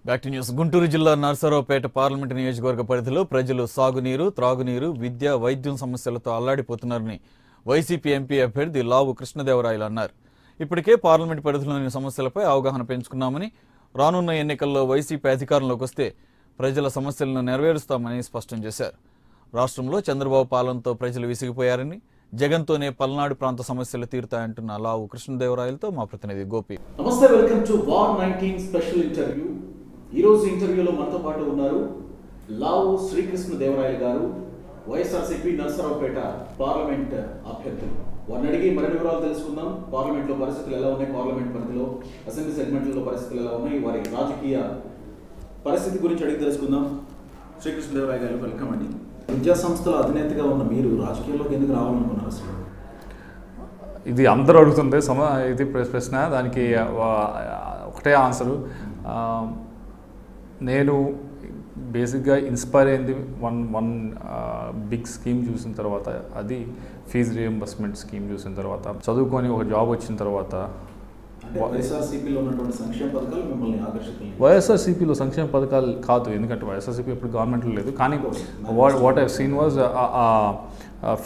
Back to news. Guntur జిల్లా Narasaraopet parliament నియోజకవర్గ పరిధిలో ప్రజలు సాగునీరు, త్రాగునీరు, విద్య, వైద్యం సమస్యలతో అల్లాడిపోతున్నారని వైసీపీ ఎంపీ అభ్యర్థి లావు కృష్ణదేవరాయలు అన్నారు. ఇప్పటికే పార్లమెంటు పరిధిలోని సమస్యలపై అవగాహన పెంచుకున్నామని, రానున్న ఎన్నికల్లో వైసీపీ అధికారంలోకి వస్తే ప్రజల సమస్యలను నెరవేరుస్తామని స్పష్టం చేశారు. రాష్ట్రంలో చంద్రబాబు పాలనతో ప్రజలు విసిగిపోయారని, జగన్తోనే పల్నాడు ప్రాంత సమస్యలు తీరుతాయంటున్న లావు కృష్ణదేవరాయలతో మా ప్రతినిధి గోపి. నమస్తే, welcome to war 19 special interview. ఈరోజు ఇంటర్వ్యూలో మనతో పాటు ఉన్నారు లావు శ్రీకృష్ణదేవరాయలు గారు, వైఎస్ఆర్సీపీ నర్సరావుపేట పార్లమెంట్ అభ్యర్థులు. వారిని అడిగి మరిన్ని వివరాలు తెలుసుకుందాం. పార్లమెంట్లో పరిస్థితులు ఎలా ఉన్నాయి, పార్లమెంట్ పరిధిలో అసెంబ్లీ సెగ్మెంట్లలో పరిస్థితులు ఎలా ఉన్నాయి, వారి రాజకీయ పరిస్థితి గురించి అడిగి తెలుసుకుందాం. శ్రీకృష్ణదేవరాయ గారు, వెల్కమ్ అండి. విద్యా సంస్థల అధినేతగా ఉన్న మీరు రాజకీయాల్లోకి ఎందుకు రావాలనుకున్నారు అసలు? ఇది అందరూ అడుగుతుంది ఇది ప్రశ్న. దానికి ఒకటే ఆన్సరు. నేను బేసిక్గా ఇన్స్పైర్ అయింది వన్ బిగ్ స్కీమ్ చూసిన తర్వాత, అది ఫీజు రియంబర్స్మెంట్ స్కీమ్ చూసిన తర్వాత, చదువుకొని ఒక జాబ్ వచ్చిన తర్వాత. వైఎస్ఆర్సీపీలో సంక్షేమ పథకాలు కాదు, ఎందుకంటే వైఎస్ఆర్సీపీ ఇప్పుడు గవర్నమెంట్లో లేదు. కానీ what I seen was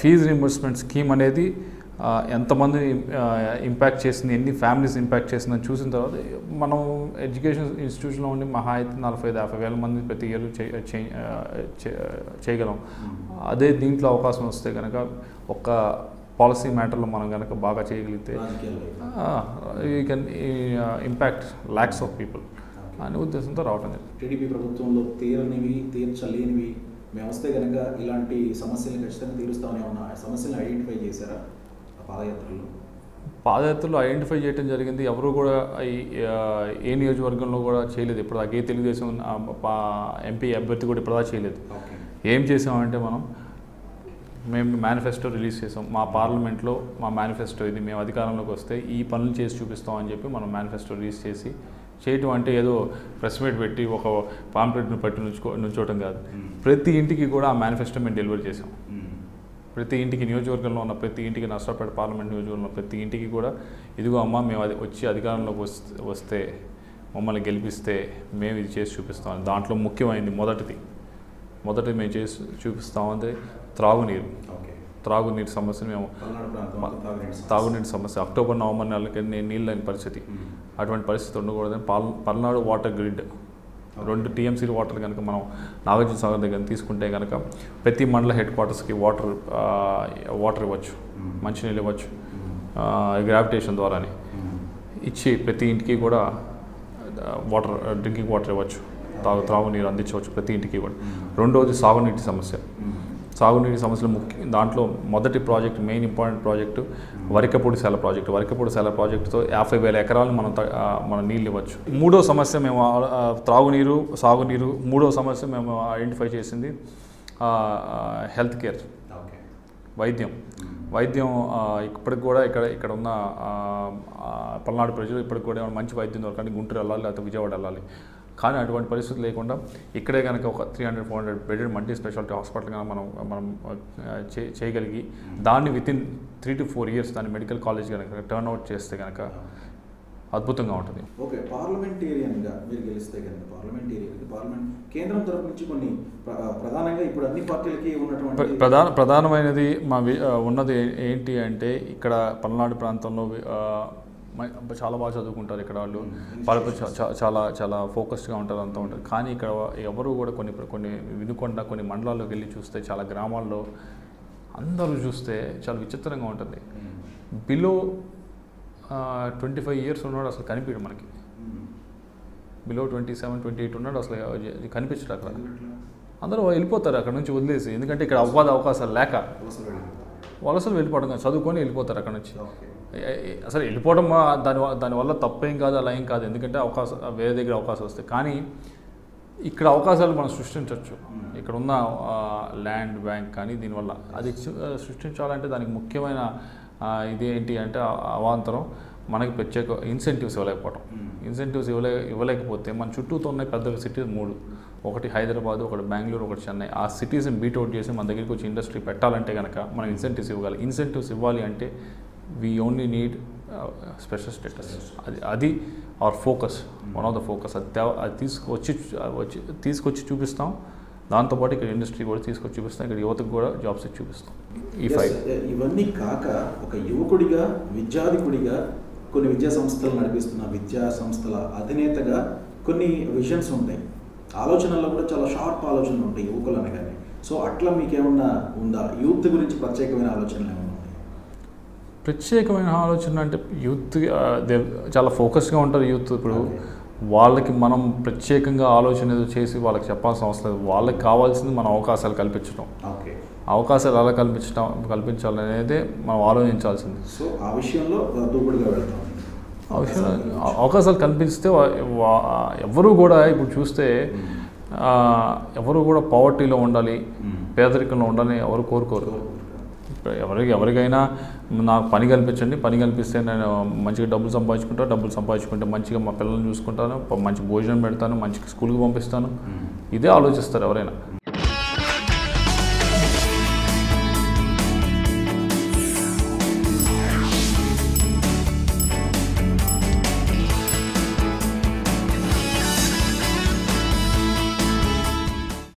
fee reimbursement scheme అనేది ఎంతమందిని ఇంపాక్ట్ చేసింది, ఎన్ని ఫ్యామిలీస్ ఇంపాక్ట్ చేసిందని చూసిన తర్వాత, మనం ఎడ్యుకేషన్ ఇన్స్టిట్యూషన్లో ఉండి మహా అయితే 45-50 వేల మంది ప్రతి ఇయర్ చేయగలం. అదే దీంట్లో అవకాశం వస్తే కనుక, ఒక్క పాలసీ మ్యాటర్లో మనం కనుక బాగా చేయగలిగితే you can impact lakhs of people అనే ఉద్దేశంతో రావటం జరిగింది. టీడీపీ ప్రభుత్వంలో తీర్చలేనివి మేము వస్తే కనుక ఇలాంటి సమస్యలు ఖచ్చితంగా తీరుస్తామని ఏమన్నా సమస్యలు ఐడెంటిఫై చేశారా? పాదయాత్రలో ఐడెంటిఫై చేయడం జరిగింది. ఎవరు కూడా ఏ నియోజకవర్గంలో కూడా చేయలేదు. ఇప్పుడు దాకా ఏ తెలుగుదేశం ఎంపీ అభ్యర్థి కూడా ఇప్పటిదాకా చేయలేదు. ఏం చేసామంటే, మేము మేనిఫెస్టో రిలీజ్ చేసాం. మా పార్లమెంట్లో మా మేనిఫెస్టో ఇది, మేము అధికారంలోకి వస్తే ఈ పనులు చేసి చూపిస్తామని చెప్పి మనం మేనిఫెస్టో రిలీజ్ చేసి చేయటం అంటే ఏదో ప్రెస్ మీట్ పెట్టి ఒక పాంప్లెట్ను పట్టి నుంచోవటం కాదు. ప్రతి ఇంటికి కూడా ఆ మేనిఫెస్టో మేము డెలివరీ చేసాం. ప్రతి ఇంటికి, నియోజకవర్గంలో ఉన్న ప్రతి ఇంటికి, నర్సరావుపేట పార్లమెంట్ నియోజకవర్గంలో ప్రతి ఇంటికి కూడా, ఇదిగో అమ్మ మేము వచ్చి అధికారంలోకి వస్తే, మమ్మల్ని గెలిపిస్తే మేము ఇది చేసి చూపిస్తామని. దాంట్లో ముఖ్యమైనది మొదటిది మేము చేసి చూపిస్తామంటే త్రాగునీరు సమస్యను మేము తాగునీటి సమస్య అక్టోబర్ నవంబర్ నెలలకి నీళ్ళు లేని పరిస్థితి, అటువంటి పరిస్థితి ఉండకూడదని Palnadu water grid 2 TMC water కనుక మనం నాగార్జున సాగర్ దగ్గర తీసుకుంటే కనుక, ప్రతి మండల హెడ్ క్వార్టర్స్కి వాటర్ ఇవ్వచ్చు, మంచినీళ్ళు ఇవ్వచ్చు. గ్రావిటేషన్ ద్వారానే ఇచ్చి ప్రతి ఇంటికి కూడా డ్రింకింగ్ వాటర్ ఇవ్వచ్చు, త్రాగునీరు అందించవచ్చు ప్రతి ఇంటికి కూడా. రెండవది సాగునీటి సమస్యలు ముఖ్యం. దాంట్లో మొదటి project, main important project Varikapudi సేల ప్రాజెక్టుతో 50,000 ఎకరాలు మనం నీళ్ళు ఇవ్వచ్చు. మూడో సమస్య మేము త్రాగునీరు, సాగునీరు. మూడో సమస్య మేము ఐడెంటిఫై చేసింది హెల్త్ కేర్, వైద్యం. ఇప్పటికి కూడా ఇక్కడ ఉన్న పల్నాడు ప్రజలు ఇప్పటికి కూడా మంచి వైద్యం దొరకాలి, గుంటూరు వెళ్ళాలి, లేకపోతే విజయవాడ వెళ్ళాలి. కానీ అటువంటి పరిస్థితి లేకుండా ఇక్కడే కనుక ఒక 300-400 బెడెడ్ మల్టీ స్పెషాలిటీ హాస్పిటల్ కనుక మనం చేయగలిగి, దాన్ని వితిన్ 3 to 4 years దాన్ని మెడికల్ కాలేజ్ కనుక టర్న్ అవుట్ చేస్తే కనుక అద్భుతంగా ఉంటుంది. ఓకే, పార్లమెంటేరియన్గా మీరు గెలిస్తే కనుక పార్లమెంట్ కేంద్రం తరపు నుంచి కొన్ని ప్రధానంగా ఇప్పుడు అన్ని పార్టీలకి ఉన్నటువంటి ప్రధానమైనది ఉన్నది ఏంటి అంటే, ఇక్కడ పల్నాడు ప్రాంతంలో చాలా బాగా చదువుకుంటారు. ఇక్కడ వాళ్ళు చాలా ఫోకస్డ్గా ఉంటారు, అంతా ఉంటారు. కానీ ఇక్కడ ఎవరు కూడా కొన్ని వినుకొండ, కొన్ని మండలాల్లోకి వెళ్ళి చూస్తే, చాలా గ్రామాల్లో అందరూ చూస్తే చాలా విచిత్రంగా ఉంటుంది. బిలో 25 years ఉన్నాడు అసలు కనిపించడు మనకి. బిలో 27-28 ఉన్నాడు అసలు కనిపించడు. అక్కడ అందరూ వెళ్ళిపోతారు అక్కడ నుంచి వదిలేసి, ఎందుకంటే ఇక్కడ అవకాశాలు లేక వలసలు వెళ్ళిపోవడం కాదు, చదువుకొని వెళ్ళిపోతారు అక్కడ నుంచి. అసలు వెళ్ళిపోవడం దానివల్ల తప్పేం కాదు, అలా ఏం కాదు, ఎందుకంటే వేరే దగ్గర అవకాశం వస్తాయి. కానీ ఇక్కడ అవకాశాలు మనం సృష్టించవచ్చు. ఇక్కడ ఉన్న ల్యాండ్ బ్యాంక్ కానీ దీనివల్ల అది సృష్టించాలంటే దానికి ముఖ్యమైన ఇదేంటి అంటే అవాంతరం, మనకి ప్రత్యేక ఇన్సెంటివ్స్ ఇవ్వలేకపోవడం. ఇన్సెంటివ్స్ ఇవ్వలేకపోతే మన చుట్టూతో ఉన్న పెద్ద సిటీస్ 3, ఒకటి హైదరాబాద్, ఒకటి బెంగళూరు, ఒకటి చెన్నై. ఆ సిటీస్ని బీట్అవుట్ చేసి మన దగ్గరికి వచ్చి ఇండస్ట్రీ పెట్టాలంటే కనుక మనం ఇన్సెంటివ్స్ ఇవ్వాలి. ఇన్సెంటివ్స్ ఇవ్వాలి అంటే we only need special status. అది our focus, one of the focus. అది తీసుకొచ్చి చూపిస్తాం. దాంతోపాటు ఇక్కడ ఇండస్ట్రీ కూడా తీసుకొచ్చి చూపిస్తాం, ఇక్కడ యువతకు కూడా జాబ్స్ ఇచ్చి చూపిస్తాం. ఇవన్నీ కాక ఒక యువకుడిగా, విద్యాధికుడిగా కొన్ని విద్యా సంస్థలు నడిపిస్తున్న విద్యా సంస్థల అధినేతగా కొన్ని విజన్స్ ఉంటాయి, ఆలోచనల్లో కూడా చాలా షార్ప్ ఆలోచనలు ఉంటాయి యువకులు అనగానే. సో అట్లా మీకేమన్నా ఉందా? యూత్ గురించి ప్రత్యేకమైన ఆలోచనలు ఏమన్నా ఉన్నాయి? ప్రత్యేకమైన ఆలోచన అంటే యూత్ చాలా ఫోకస్గా ఉంటారు యూత్. ఇప్పుడు వాళ్ళకి మనం ప్రత్యేకంగా ఆలోచన ఏదో చేసి వాళ్ళకి చెప్పాల్సిన అవసరం లేదు. వాళ్ళకి కావాల్సింది మన అవకాశాలు కల్పించడం. అవకాశాలు ఎలా కల్పించాలనేదే మనం ఆలోచించాల్సింది. సో ఆ విషయంలో దూకుడుగా వెళ్తాం. ఆ విషయంలో అవకాశాలు కల్పిస్తే ఎవరు కూడా ఇప్పుడు చూస్తే ఎవరు కూడా పావర్టీలో ఉండాలి, పేదరికంలో ఉండాలని ఎవరు కోరుకోరు. ఎవరికైనా నాకు పని కల్పించండి, పని కల్పిస్తే నేను మంచిగా డబ్బులు సంపాదించుకుంటే మంచిగా మా పిల్లల్ని చూసుకుంటాను, మంచి భోజనం పెడతాను, మంచి స్కూల్కి పంపిస్తాను, ఇదే ఆలోచిస్తారు ఎవరైనా.